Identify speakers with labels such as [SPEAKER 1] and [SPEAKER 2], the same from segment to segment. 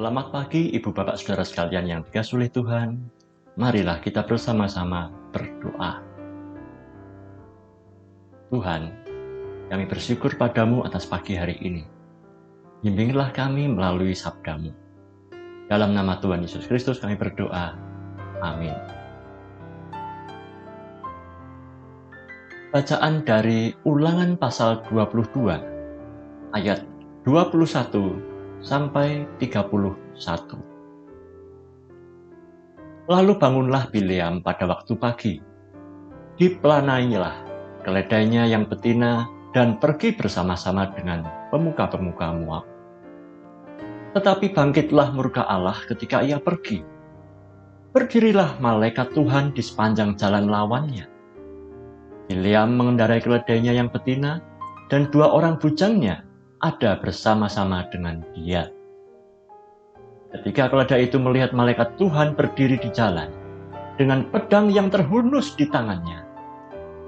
[SPEAKER 1] Selamat pagi Ibu Bapak Saudara sekalian yang dikasihi oleh Tuhan. Marilah kita bersama-sama berdoa. Tuhan, kami bersyukur padamu atas pagi hari ini. Bimbinglah kami melalui sabdamu. Dalam nama Tuhan Yesus Kristus kami berdoa. Amin. Bacaan dari Ulangan pasal 22 ayat 21 sampai 31. Lalu bangunlah Bileam pada waktu pagi. Dipelanailah keledainya yang betina dan pergi bersama-sama dengan pemuka-pemuka Moab. Tetapi bangkitlah murka Allah ketika ia pergi. Berdirilah malaikat Tuhan di sepanjang jalan lawannya. Bileam mengendarai keledainya yang betina dan 2 orang bujangnya ada bersama-sama dengan dia. Ketika keledai itu melihat malaikat Tuhan berdiri di jalan dengan pedang yang terhunus di tangannya,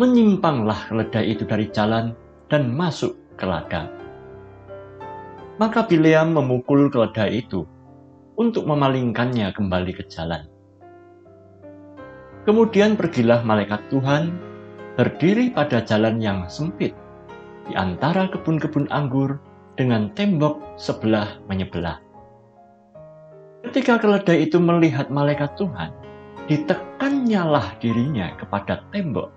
[SPEAKER 1] menyimpanglah keledai itu dari jalan dan masuk ke ladang. Maka Bileam memukul keledai itu untuk memalingkannya kembali ke jalan. Kemudian pergilah malaikat Tuhan berdiri pada jalan yang sempit di antara kebun-kebun anggur dengan tembok sebelah menyebelah. Ketika keledai itu melihat malaikat Tuhan, ditekannyalah dirinya kepada tembok,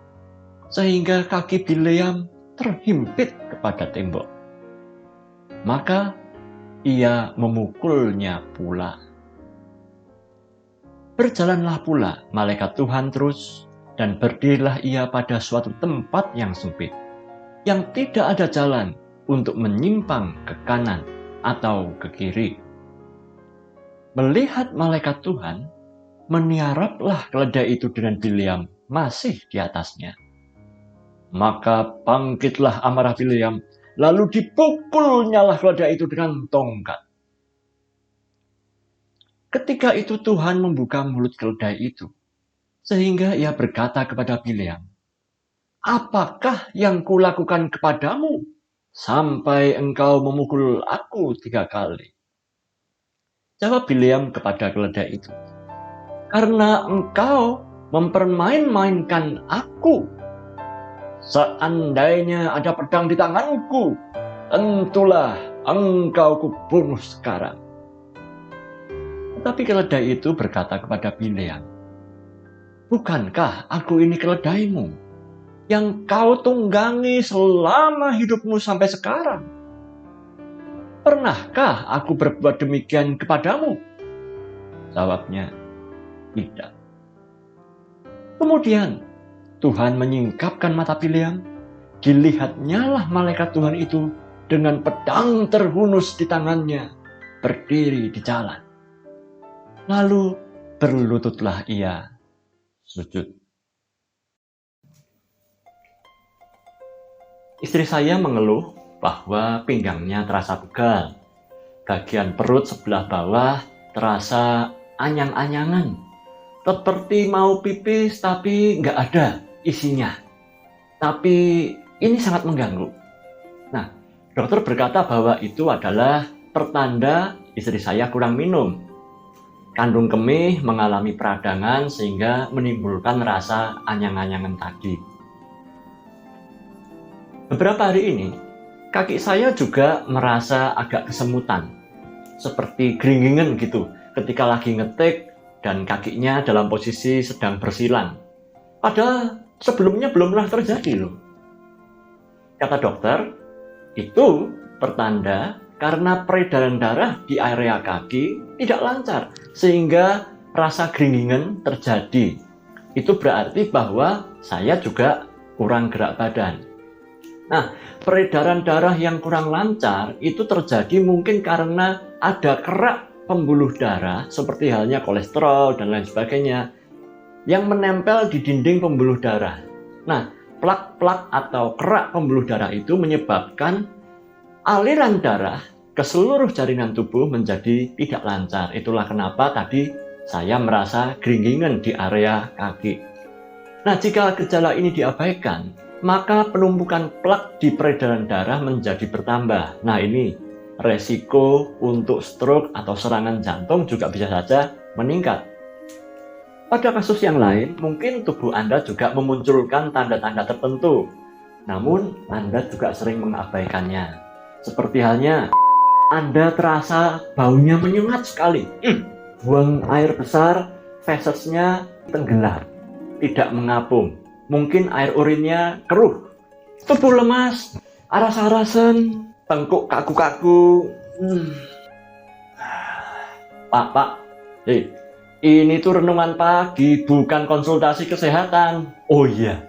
[SPEAKER 1] sehingga kaki Bileam terhimpit kepada tembok. Maka ia memukulnya pula. Berjalanlah pula malaikat Tuhan terus, dan berdirilah ia pada suatu tempat yang sempit, yang tidak ada jalan untuk menyimpang ke kanan atau ke kiri. Melihat malaikat Tuhan, meniaraplah keledai itu dengan Bileam masih di atasnya. Maka bangkitlah amarah Bileam, lalu dipukulnyalah keledai itu dengan tongkat. Ketika itu Tuhan membuka mulut keledai itu, sehingga ia berkata kepada Bileam, "Apakah yang kulakukan kepadamu sampai engkau memukul aku 3 kali?" Jawab Bileam kepada keledai itu, "Karena engkau mempermain-mainkan aku. Seandainya ada pedang di tanganku, tentulah engkau kubunuh sekarang." Tetapi keledai itu berkata kepada Bileam, "Bukankah aku ini keledaimu yang kau tunggangi selama hidupmu sampai sekarang? Pernahkah aku berbuat demikian kepadamu?" Jawabnya, "Tidak." Kemudian Tuhan menyingkapkan mata Bileam, dilihatnyalah malaikat Tuhan itu dengan pedang terhunus di tangannya, berdiri di jalan. Lalu berlututlah ia sujud. Istri saya mengeluh bahwa pinggangnya terasa pegal. Bagian perut sebelah bawah terasa anyang-anyangan. Seperti mau pipis tapi nggak ada isinya. Tapi ini sangat mengganggu. Nah, dokter berkata bahwa itu adalah pertanda istri saya kurang minum. Kandung kemih mengalami peradangan sehingga menimbulkan rasa anyang-anyangan tadi. Beberapa hari ini, kaki saya juga merasa agak kesemutan, seperti geringingan gitu ketika lagi ngetik dan kakinya dalam posisi sedang bersilang. Padahal sebelumnya belum pernah terjadi loh. Kata dokter, itu pertanda karena peredaran darah di area kaki tidak lancar, sehingga rasa geringingan terjadi. Itu berarti bahwa saya juga kurang gerak badan. Nah, peredaran darah yang kurang lancar itu terjadi mungkin karena ada kerak pembuluh darah seperti halnya kolesterol dan lain sebagainya yang menempel di dinding pembuluh darah. Nah, plak-plak atau kerak pembuluh darah itu menyebabkan aliran darah ke seluruh jaringan tubuh menjadi tidak lancar. Itulah kenapa tadi saya merasa geringingan di area kaki. Nah, jika gejala ini diabaikan, maka penumpukan plak di peredaran darah menjadi bertambah. Nah, ini resiko untuk stroke atau serangan jantung juga bisa saja meningkat. Pada kasus yang lain, mungkin tubuh Anda juga memunculkan tanda-tanda tertentu, namun Anda juga sering mengabaikannya. Seperti halnya Anda terasa baunya menyengat sekali, buang air besar, fesesnya tenggelam, tidak mengapung, mungkin air urinnya keruh, tubuh lemas, aras-arasan, tengkuk kaku-kaku. Pak, ini tuh renungan pagi, bukan konsultasi kesehatan. Oh iya,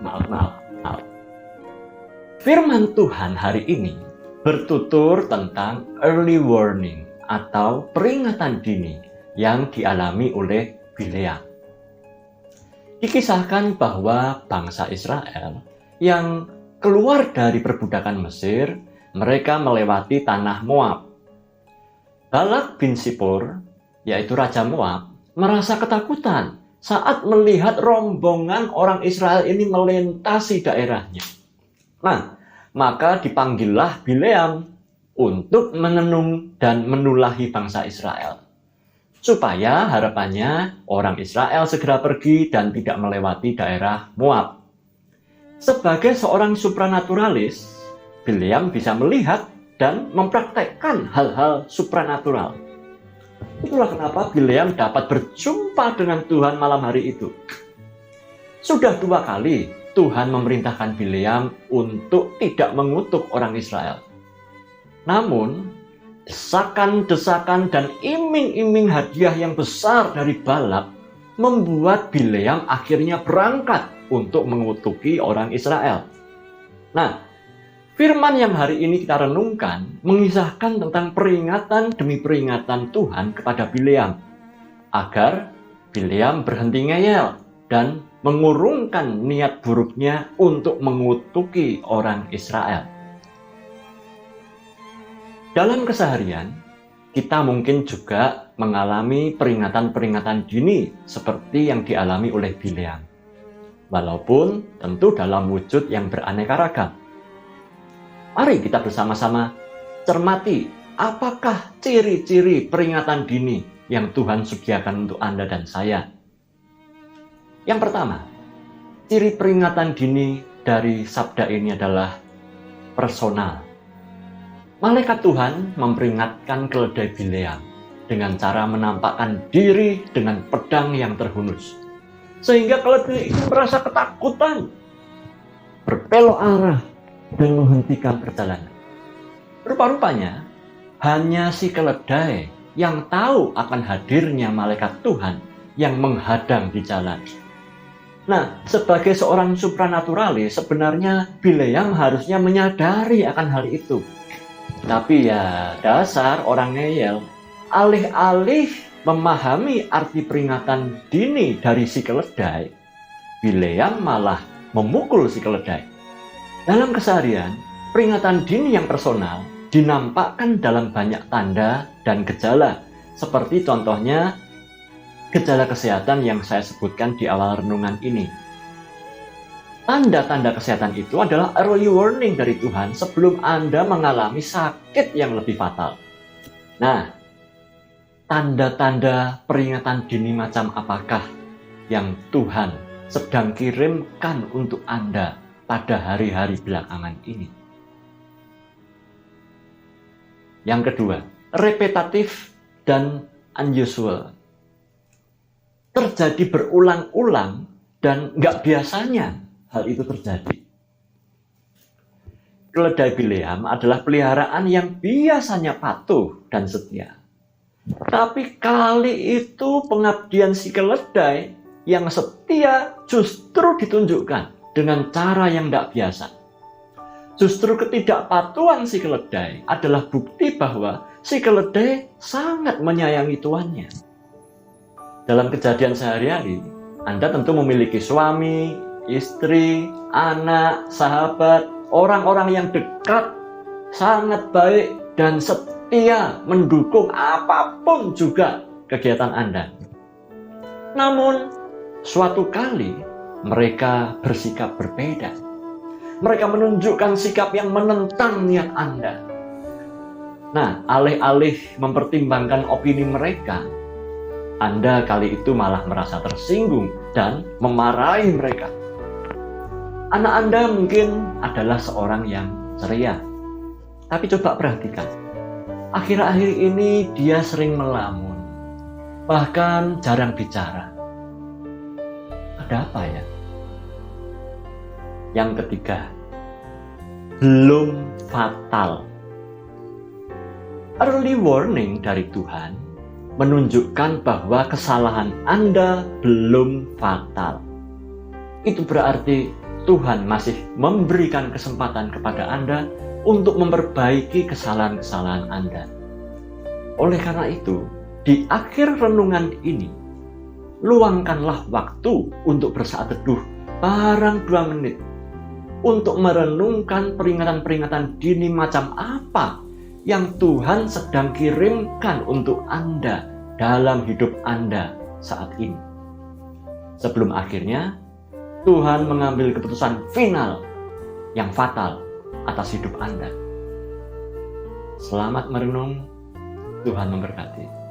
[SPEAKER 1] maaf. Firman Tuhan hari ini bertutur tentang early warning atau peringatan dini yang dialami oleh Bileam. Dikisahkan bahwa bangsa Israel yang keluar dari perbudakan Mesir, mereka melewati tanah Moab. Balak bin Sipor, yaitu Raja Moab, merasa ketakutan saat melihat rombongan orang Israel ini melintasi daerahnya. Nah, maka dipanggillah Bileam untuk menenung dan menulahi bangsa Israel. Supaya harapannya orang Israel segera pergi dan tidak melewati daerah Moab. Sebagai seorang supranaturalis, Bileam bisa melihat dan mempraktekkan hal-hal supranatural. Itulah kenapa Bileam dapat berjumpa dengan Tuhan malam hari itu. Sudah 2 kali Tuhan memerintahkan Bileam untuk tidak mengutuk orang Israel. Namun, desakan-desakan dan iming-iming hadiah yang besar dari Balak membuat Bileam akhirnya berangkat untuk mengutuki orang Israel. Nah, firman yang hari ini kita renungkan mengisahkan tentang peringatan demi peringatan Tuhan kepada Bileam, agar Bileam berhenti ngeyel dan mengurungkan niat buruknya untuk mengutuki orang Israel. Dalam keseharian, kita mungkin juga mengalami peringatan-peringatan dini seperti yang dialami oleh Bileam, walaupun tentu dalam wujud yang beraneka ragam. Mari kita bersama-sama cermati apakah ciri-ciri peringatan dini yang Tuhan sediakan untuk Anda dan saya. Yang pertama, ciri peringatan dini dari sabda ini adalah personal. Malaikat Tuhan memperingatkan keledai Bileam dengan cara menampakkan diri dengan pedang yang terhunus. Sehingga keledai itu merasa ketakutan, berbelok arah, dan menghentikan perjalanan. Rupa-rupanya, hanya si keledai yang tahu akan hadirnya malaikat Tuhan yang menghadang di jalan. Nah, sebagai seorang supranaturalis, sebenarnya Bileam harusnya menyadari akan hal itu. Tapi ya, dasar orang ngeyel. Alih-alih memahami arti peringatan dini dari si keledai, Bileam malah memukul si keledai. Dalam keseharian, peringatan dini yang personal dinampakkan dalam banyak tanda dan gejala. Seperti contohnya, gejala kesehatan yang saya sebutkan di awal renungan ini. Tanda-tanda kesehatan itu adalah early warning dari Tuhan sebelum Anda mengalami sakit yang lebih fatal. Nah, tanda-tanda peringatan dini macam apakah yang Tuhan sedang kirimkan untuk Anda pada hari-hari belakangan ini? Yang kedua, repetitif dan unusual. Terjadi berulang-ulang dan nggak biasanya hal itu terjadi. Keledai Bileam adalah peliharaan yang biasanya patuh dan setia. Tapi kali itu pengabdian si keledai yang setia justru ditunjukkan dengan cara yang tidak biasa. Justru ketidakpatuhan si keledai adalah bukti bahwa si keledai sangat menyayangi tuannya. Dalam kejadian sehari-hari, Anda tentu memiliki suami, istri, anak, sahabat, orang-orang yang dekat, sangat baik dan setia mendukung apapun juga kegiatan Anda. Namun, suatu kali mereka bersikap berbeda. Mereka menunjukkan sikap yang menentang niat Anda. Nah, alih-alih mempertimbangkan opini mereka, Anda kali itu malah merasa tersinggung dan memarahi mereka. Anak Anda mungkin adalah seorang yang ceria. Tapi coba perhatikan, akhir-akhir ini dia sering melamun, bahkan jarang bicara. Ada apa ya? Yang ketiga, belum fatal. Early warning dari Tuhan menunjukkan bahwa kesalahan Anda belum fatal. Itu berarti Tuhan masih memberikan kesempatan kepada Anda untuk memperbaiki kesalahan-kesalahan Anda. Oleh karena itu, di akhir renungan ini, luangkanlah waktu untuk bersaat teduh barang 2 menit untuk merenungkan peringatan-peringatan dini macam apa yang Tuhan sedang kirimkan untuk Anda dalam hidup Anda saat ini. Sebelum akhirnya Tuhan mengambil keputusan final yang fatal atas hidup Anda. Selamat merenung, Tuhan memberkati.